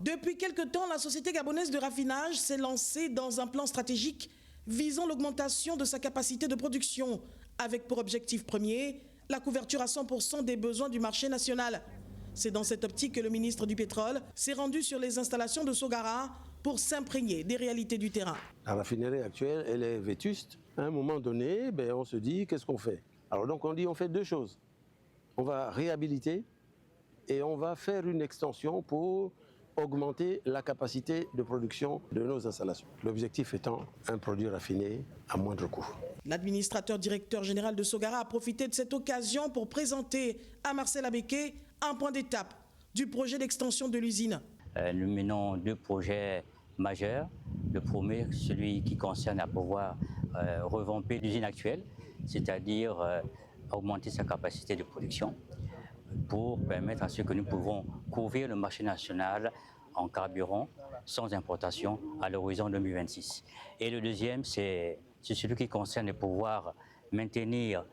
Depuis quelque temps, la société gabonaise de raffinage s'est lancée dans un plan stratégique visant l'augmentation de sa capacité de production, avec pour objectif premier la couverture à 100% des besoins du marché national. C'est dans cette optique que le ministre du Pétrole s'est rendu sur les installations de Sogara pour s'imprégner des réalités du terrain. La raffinerie actuelle, elle est vétuste. À un moment donné, on se dit, qu'est-ce qu'on fait? Alors donc on dit, on fait deux choses. On va réhabiliter et on va faire une extension pour augmenter la capacité de production de nos installations. L'objectif étant un produit raffiné à moindre coût. L'administrateur directeur général de Sogara a profité de cette occasion pour présenter à Marcel Abeke un point d'étape du projet d'extension de l'usine. Nous menons deux projets majeurs. Le premier, celui qui concerne à pouvoir revamper l'usine actuelle, c'est-à-dire augmenter sa capacité de production pour permettre à ce que nous pouvons couvrir le marché national en carburant sans importation à l'horizon 2026. Et le deuxième, c'est celui qui concerne de pouvoir maintenir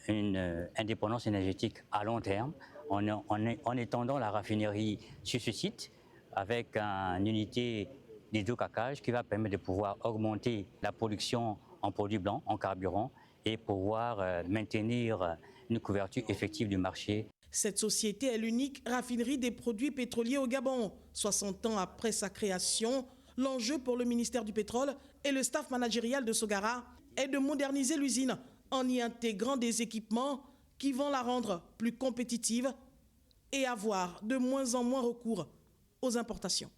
une indépendance énergétique à long terme en étendant la raffinerie sur ce site avec une unité d'hydrocraquage qui va permettre de pouvoir augmenter la production en produits blancs, en carburant et pouvoir maintenir une couverture effective du marché. Cette société est l'unique raffinerie des produits pétroliers au Gabon. 60 ans après sa création, l'enjeu pour le ministère du Pétrole et le staff managérial de Sogara est de moderniser l'usine en y intégrant des équipements qui vont la rendre plus compétitive et avoir de moins en moins recours aux importations.